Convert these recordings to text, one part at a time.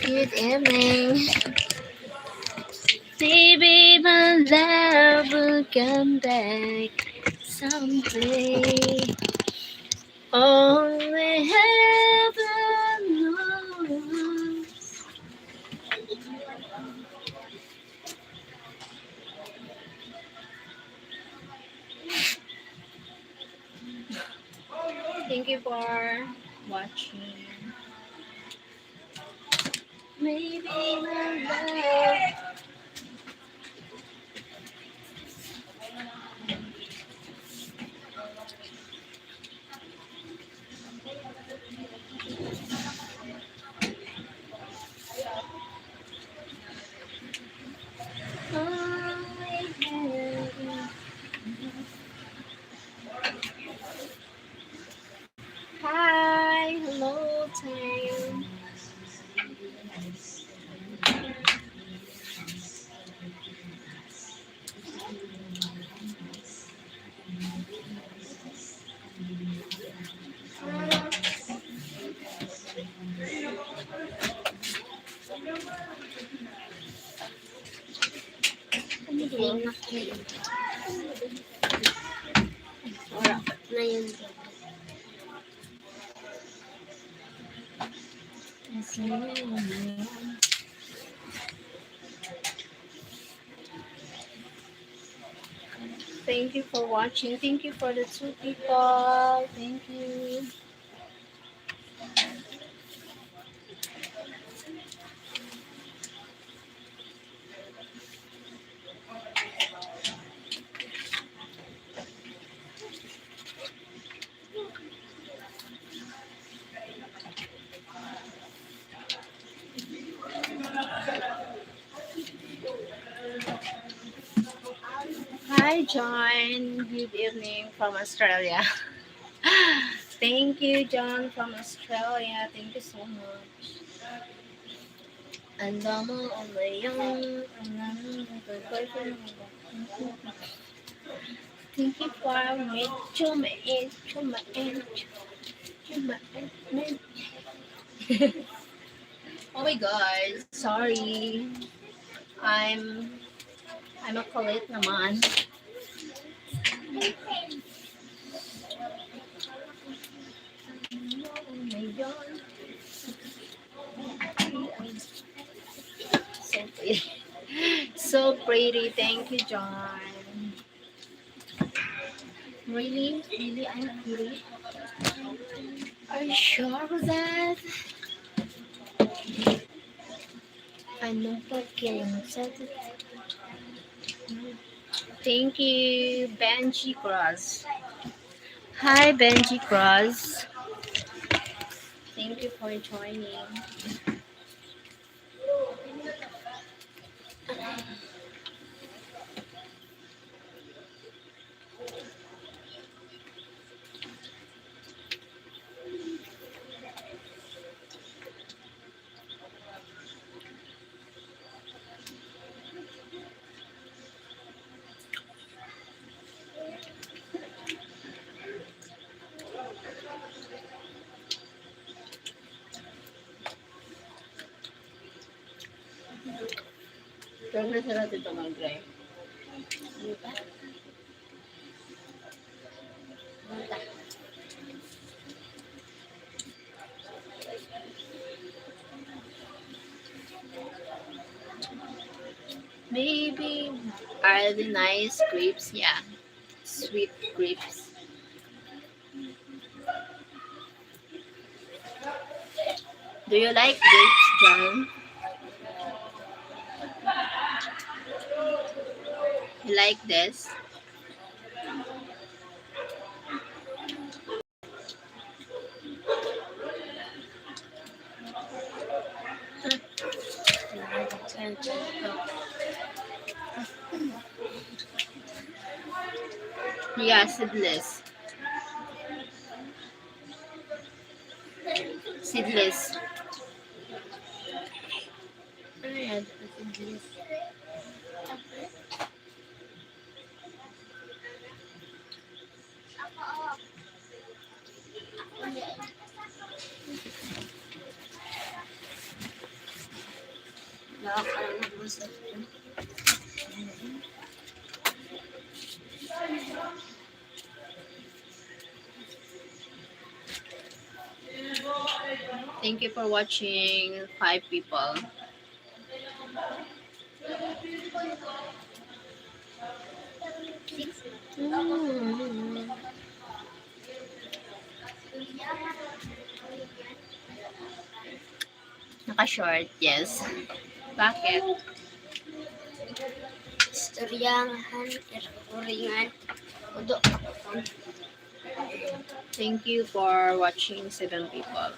Good evening. Maybe my love will come back someday. Only heaven knows. Thank you for watching. Maybe my love. Only heaven. Hi, hello, time. Ano ba? Wala na yun. Thank you for watching. Thank you for the 2 people. Thank you. Hi, John. Good evening from Australia. Thank you, John from Australia. Thank you so much. Ang damo ang layong, thank you for Oh my God, sorry. I'm I'm a kulit naman. Oh my God. So pretty. So pretty. Thank you, John. Really? Really? I'm pretty? Are you sure of that? Ano pa kayong sabi? Thank you, Benji Cross. Hi, Benji Cross. Thank you for joining. Progress na natin ito mag-dry. Diba? Maybe are the nice grapes? Yeah, sweet grapes. Do you like grapes, John? You like this? Yeah, seedless. Seedless. Ano yan? Seedless. Nakakalamang Thank you for watching 5 people. Mm. Naka-short, yes. Bakit? istoryahan, kuringan, udo. Thank you for watching 7 people.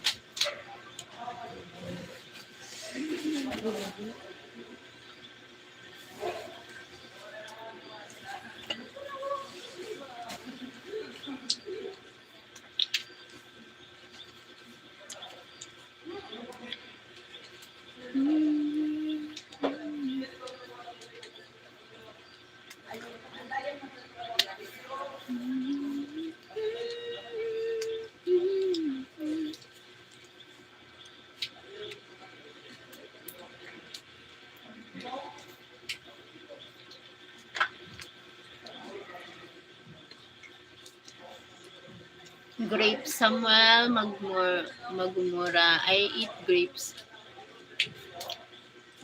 Grapes, Samuel, magmura. I eat grapes.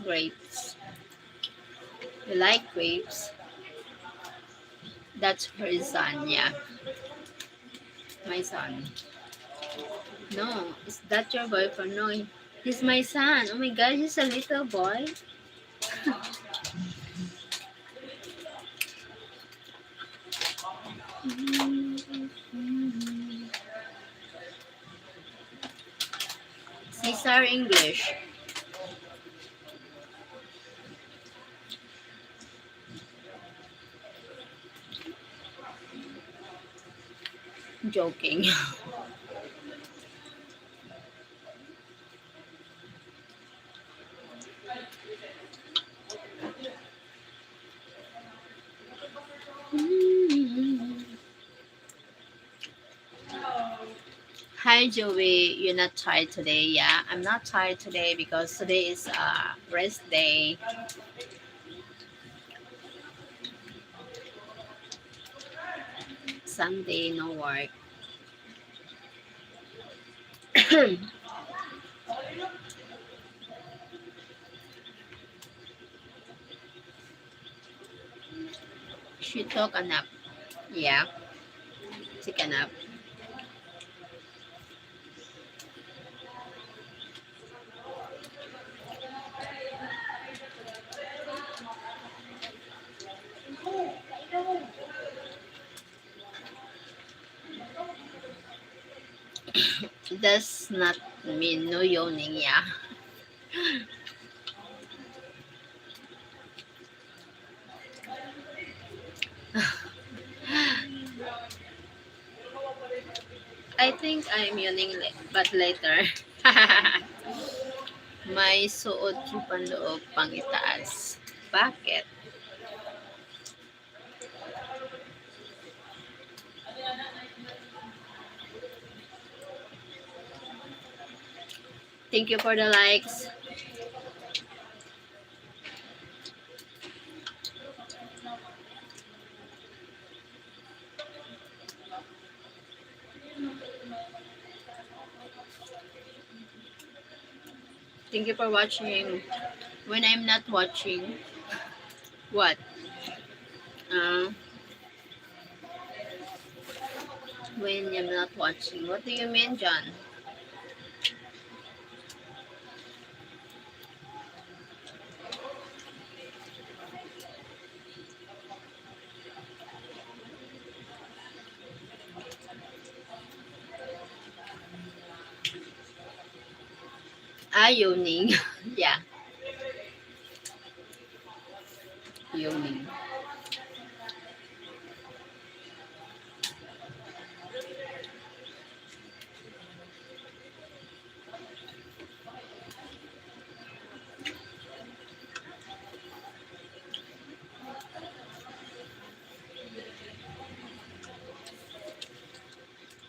Grapes. You like grapes? That's her son, yeah. My son. No, is that your boyfriend? No, he's my son. Oh my god, he's a little boy. Caesar English. Joking. Hi Joey, you're not tired today? Yeah, I'm not tired today because today is rest day. Sunday, no work. She took a nap. Yeah, take a nap. Does not mean no yawning, yeah. I think I'm yawning, but later. May suot yung panloob pang itaas. Bakit? Thank you for the likes. Thank you for watching. When I'm not watching, what? Uh, when I'm not watching. What do you mean, John? Yawning. Yeah, yawning.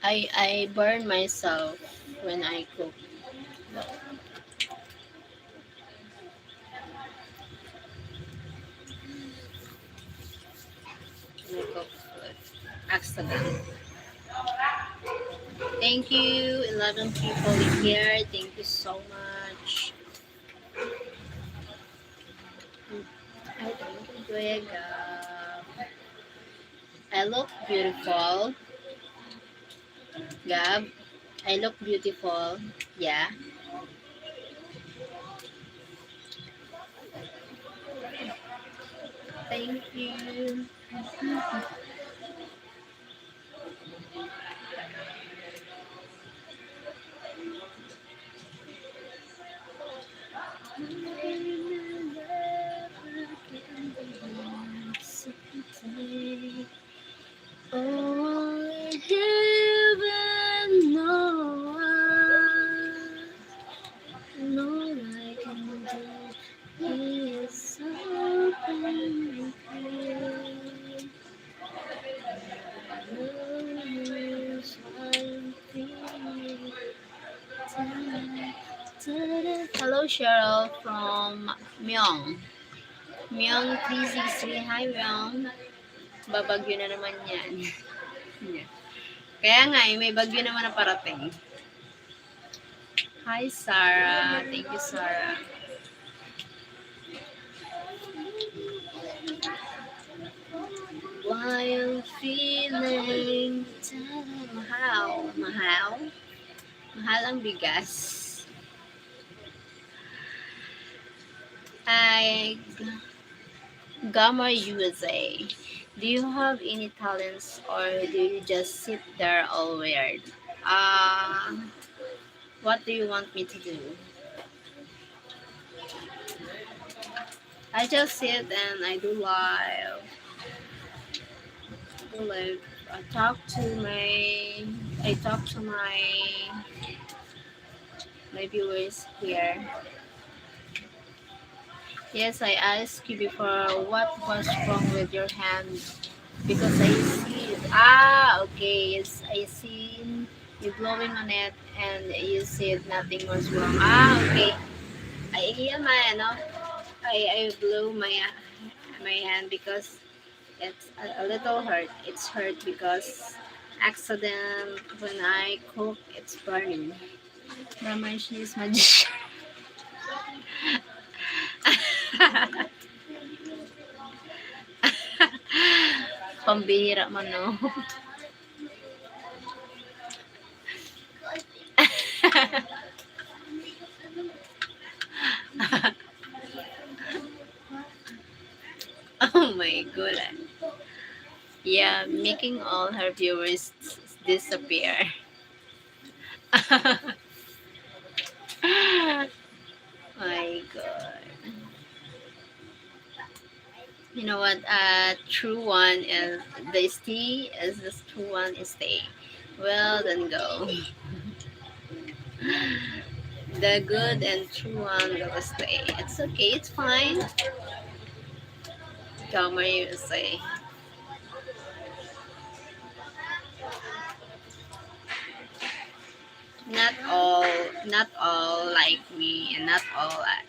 I burn myself when I cook. accident. Thank you, 11 people here. Thank you so much. I thank you, Grega. I look beautiful. Gab, I look beautiful. Yeah. Thank you. Only heaven knows I can do is open knows I'm feeling tonight. Hello, Cheryl from Myong. Myong 363. Hi, Myong. Babagyo na naman yan. Kaya nga, may bagyo naman na parating. Hi, Sarah. Thank you, Sarah. Why I'm feeling mahal. Mahal? Mahal ang bigas. I Gamma USA. Do you have any talents or do you just sit there all weird? What do you want me to do? I just sit and I do live. I talk to my viewers here. Yes, I asked you before what was wrong with your hand because I see it. Okay. Yes, I see you blowing on it and you said nothing was wrong. Okay. I hear I blew my hand because it's a little hurt. It's hurt because accident when I cook it's burning. Naman she's magician. Pambihira man no. Oh my god. Yeah, making all her viewers disappear. My god. You know what? True one is the stay is the true one is stay. Well then go. The good and true one will stay. It's okay, it's fine. Gamer you say. Not all not all like me and not all uh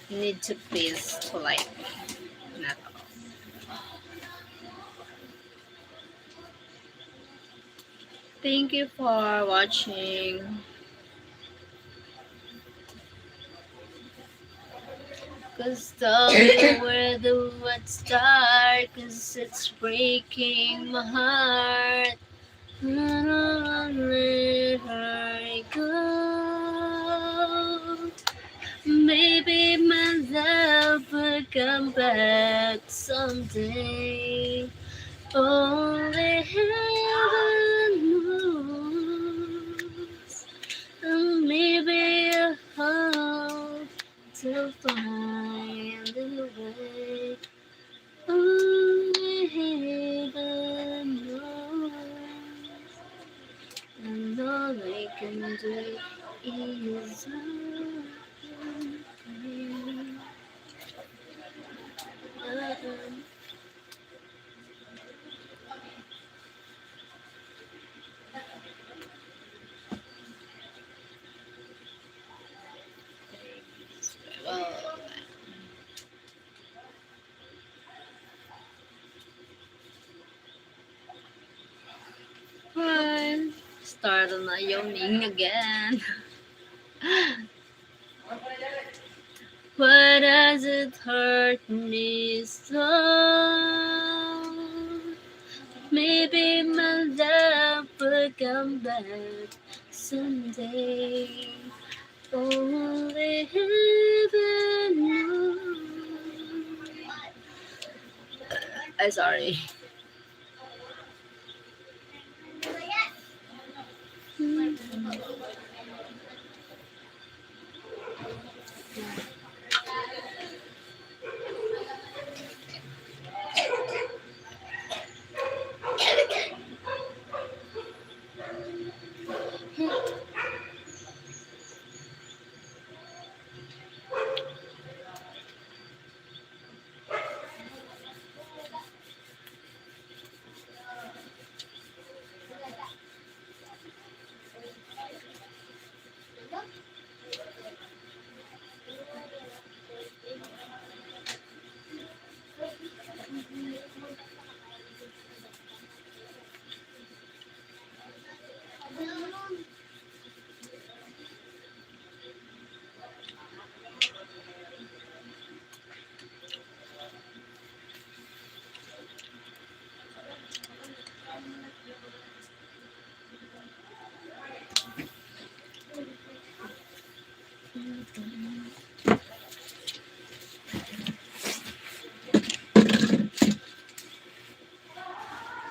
need to please to like me. Not all. Thank you for watching. Cause tell me where the wet start, cause it's breaking my heart. I don't let her go. Maybe my love will come back someday. Only heaven knows. And maybe I hope to find a way. Only heaven knows. And all I can do is open. Well, start on yawning again. Why does it hurt me so? Maybe my love will come back someday. Only heaven knows. I'm sorry.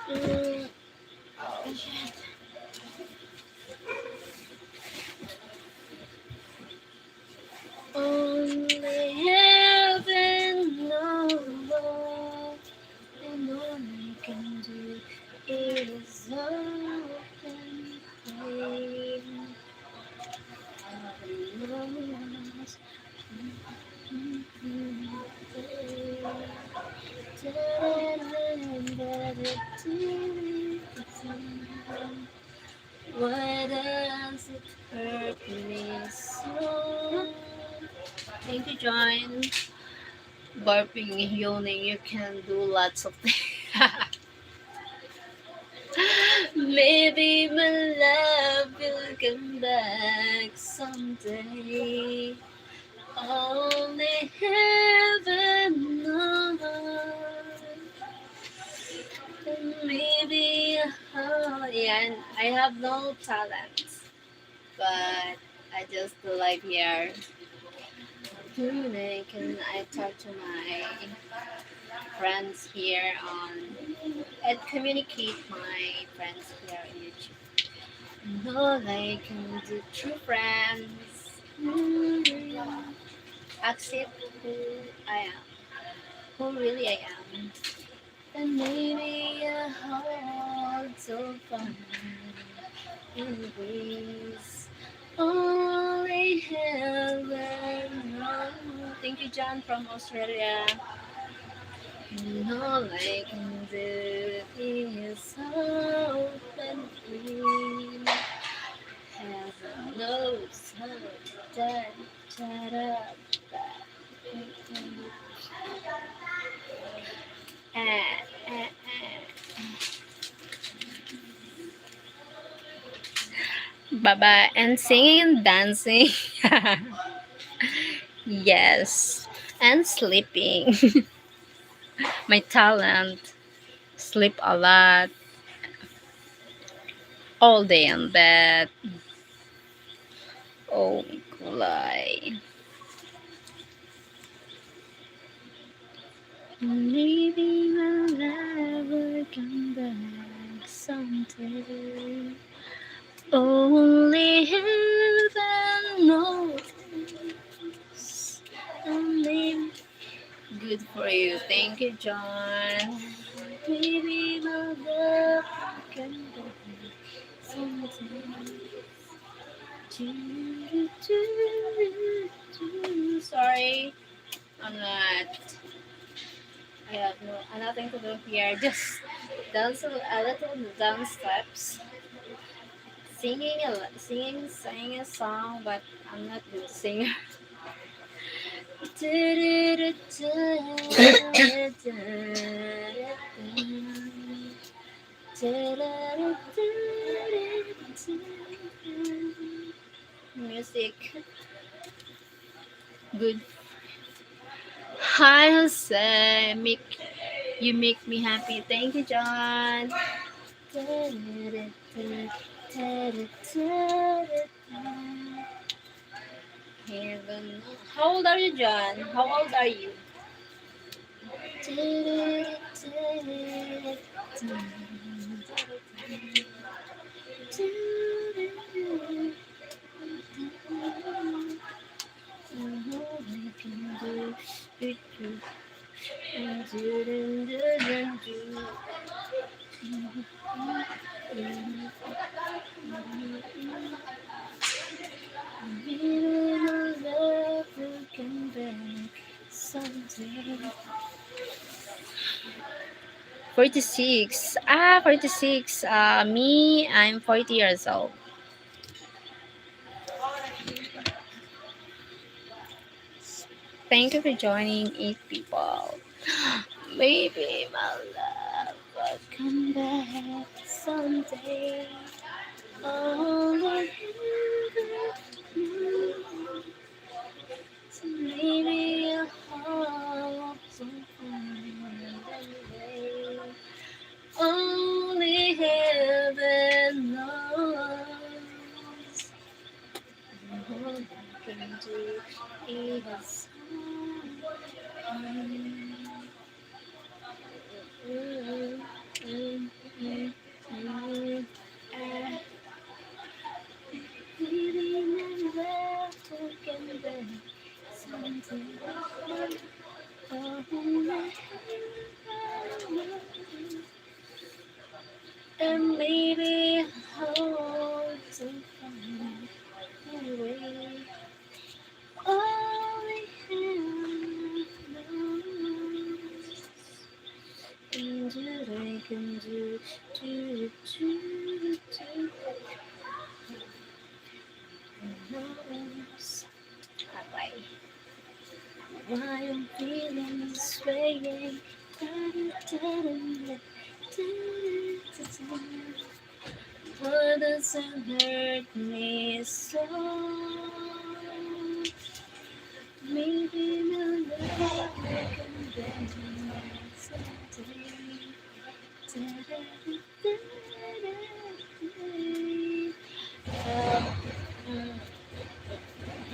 Mm, oh, shit. Only heaven knows, and all I can do is open flame. Heaven knows. Why does it hurt me so? Thank you, John. Burping, yawning, you can do lots of things. Maybe my love will come back someday. Only heaven knows. And maybe, oh, yeah, and I have no talent, but I just like here. Can I talk to my friends here on and communicate my friends here on YouTube? No, I can do true friends. Accept who I am, who really I am. And maybe a heart so fun in ways only heaven knows. Thank you, John from Australia. And all I can do is hope and free. Heaven knows how that, da, da, ah, ah, ah. Baba and singing and dancing. Yes, and sleeping. My talent. Sleep a lot, all day in bed. Oh, kulay. Maybe I'll never come back someday. Only heaven knows. Only good for you. Thank you, John. Maybe my love can go someday. Sorry, I'm not. I have nothing to do here. Just dance a little dance steps, singing a song, but I'm not good singer. Music. Good. Hi, Jose. You make me happy. Thank you, John. Heaven. How old are you, John? How old are you? Someday. 46. 46. Me, I'm 40 years old. Thank you for joining 8 people. Maybe my love will come back someday. Only so maybe a hope so far away. Only heaven knows. All I can do is leaving and left again someday. Oh, and maybe hold so far away. Only him knows. And what I can do knows. Alright. Why I'm feeling swaying. What doesn't hurt me so? Maybe we'll never come back someday. Mm,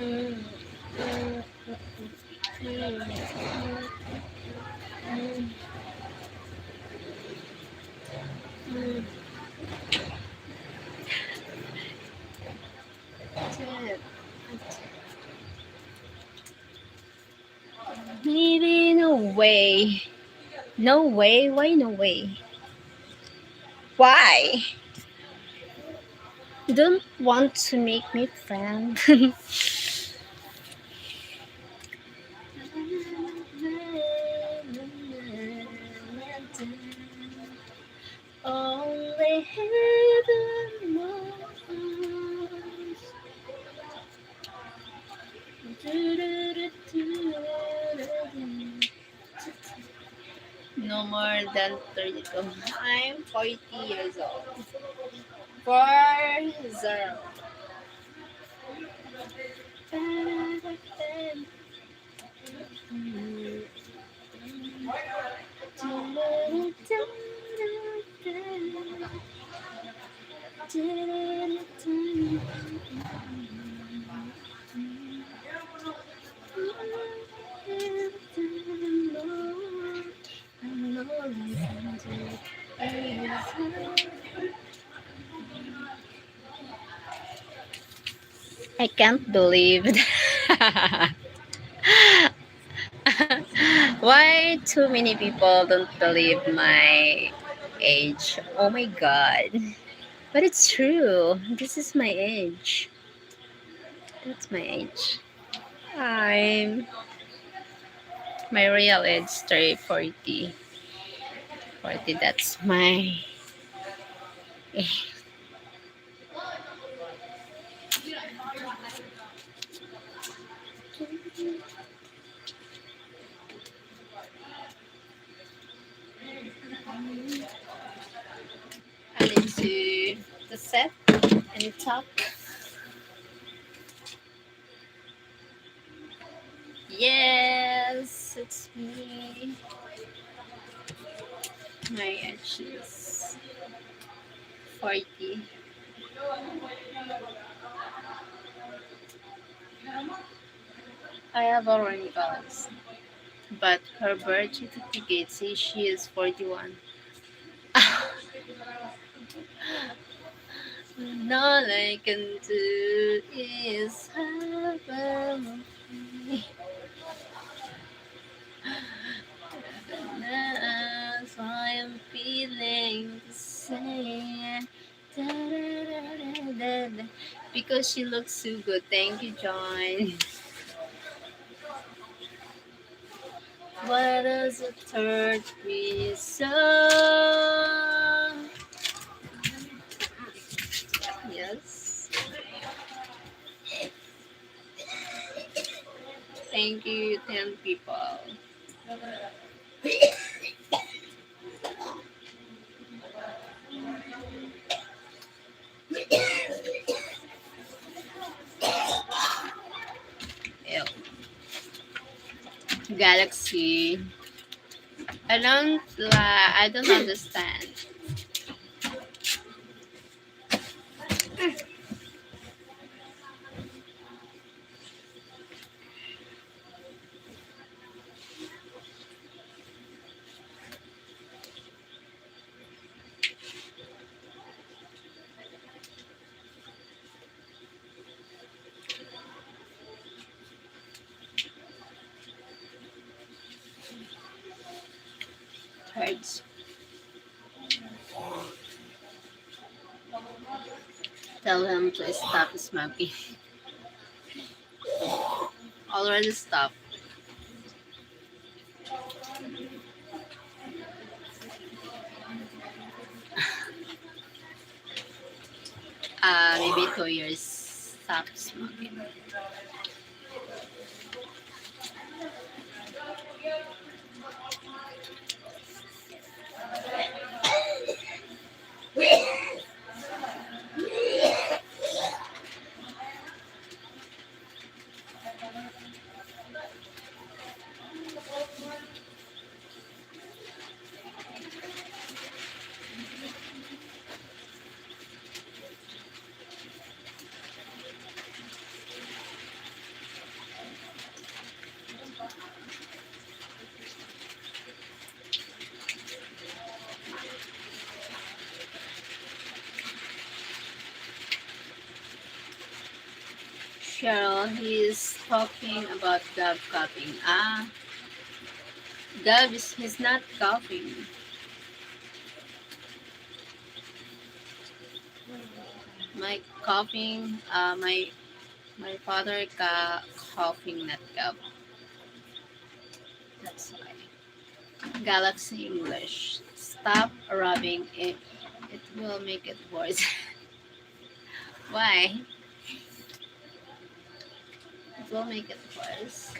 mm, mm, mm, mm, mm. Maybe no way. No way? Why no way? Why? You don't want to make me friend? Only heaven knows. No more than 32. I'm 40 years old. 40. I can't believe that. Why too many people don't believe my age? Oh my god. But it's true. This is my age. That's my age. I'm my real age straight 40. 40, that's my I need to set Can you talk? Yes, it's me. My age is 40. I have a wrinkles, but her birth certificate says she is 41. And all I can do is have a look. That's why I'm feeling the same. Da-da-da-da-da-da. Because she looks so good. Thank you, John. What does it hurt me so? Yes. Thank you, 10 people. Ew. Galaxy. I don't understand. Hurts. Tell him to stop smoking. Already stopped. Maybe 2 years. Stop smoking. Cheryl, he's talking about Gov coughing. He's not coughing. My coughing, my father coughing, not Gov. That's why. Galaxy English. Stop rubbing it. It will make it worse. Why? It will make it worse.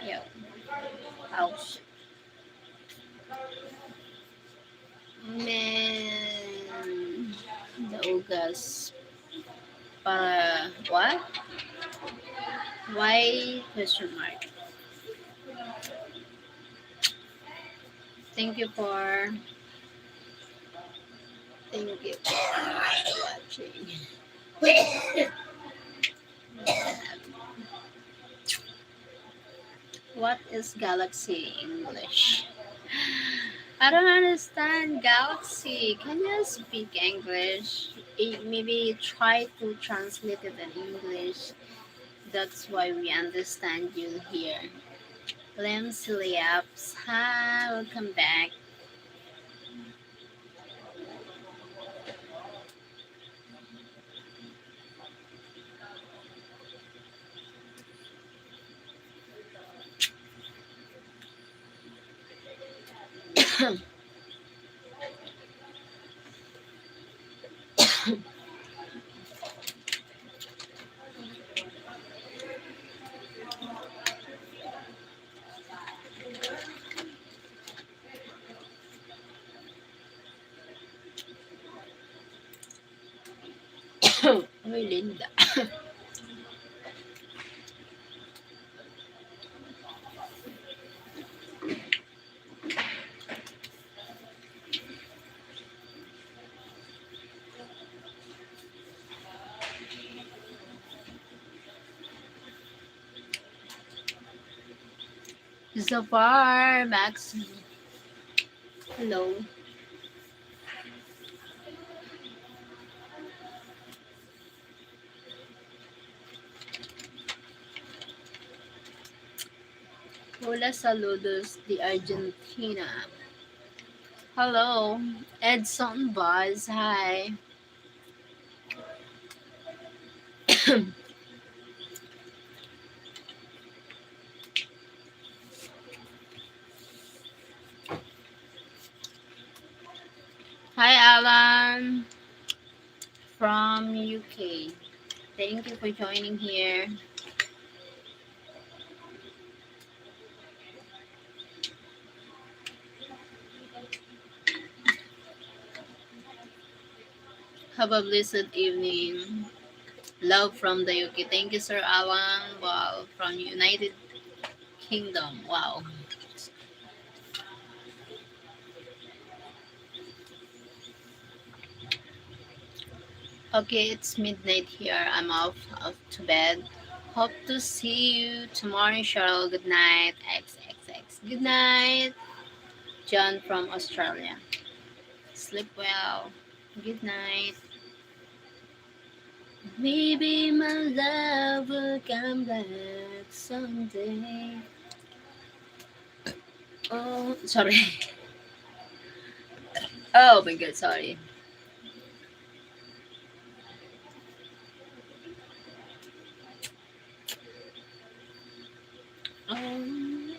Yeah. Ouch. Man. The ugas. Para what? Why question mark? Thank you for thank you for watching. What is galaxy English? I don't understand galaxy. Can you speak English? Maybe try to translate it in English. That's why we understand you here. Limbs, Liaps. Hi, welcome back. Uy, Linda. Zafar, Max. Hello. Hola, saludos de Argentina. Hello. Edson Buzz, hi. Hi, Alan from UK. Thank you for joining here. Have a blessed evening. Love from the UK. Thank you, Sir Alan. Wow, from United Kingdom. Wow. Okay, it's midnight here. I'm off to bed. Hope to see you tomorrow, Cheryl. Good night. XXX. Good night. John from Australia. Sleep well. Good night. Maybe my love will come back someday. Oh, sorry. Oh my god, sorry. Um,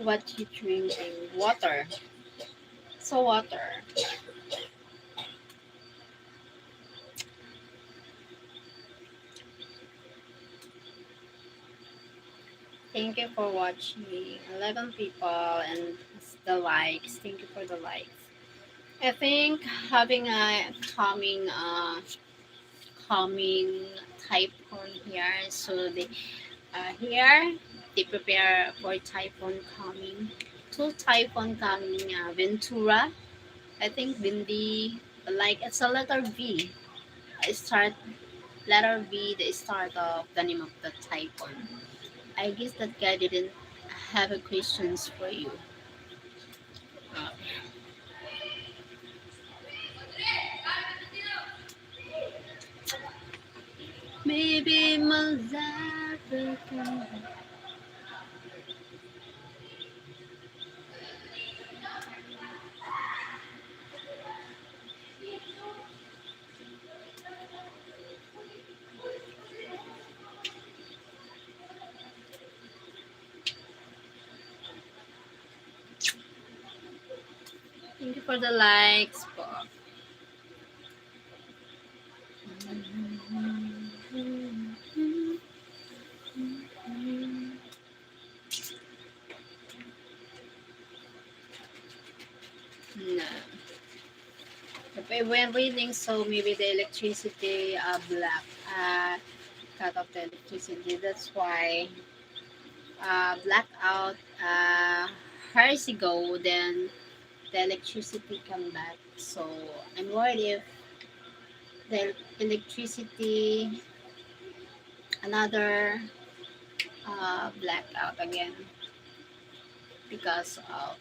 what you drinking? Water. So water. Thank you for watching. 11 people and the likes. Thank you for the likes. I think having a coming typhoon here, so here they prepare for typhoon coming. Two typhoon coming. Ventura. I think Bindi. Like it's a letter V. I start letter V. The start of the name of the typhoon. I guess that guy didn't have a questions for you. Uh, Maybe Mozart will come back. Thank you for the likes. No. If we're reading, so maybe the electricity black cut off the electricity. That's why blackout hours ago. Then the electricity come back. So I'm worried if the electricity another blackout again because of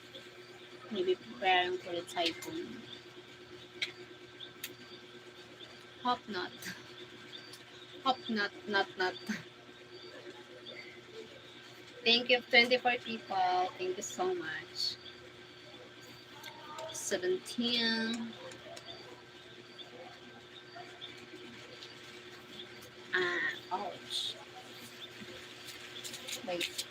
maybe preparing for the typhoon. Hope not. Hope not. Not. Thank you, 24 people. Thank you so much. 17. Ouch. Wait.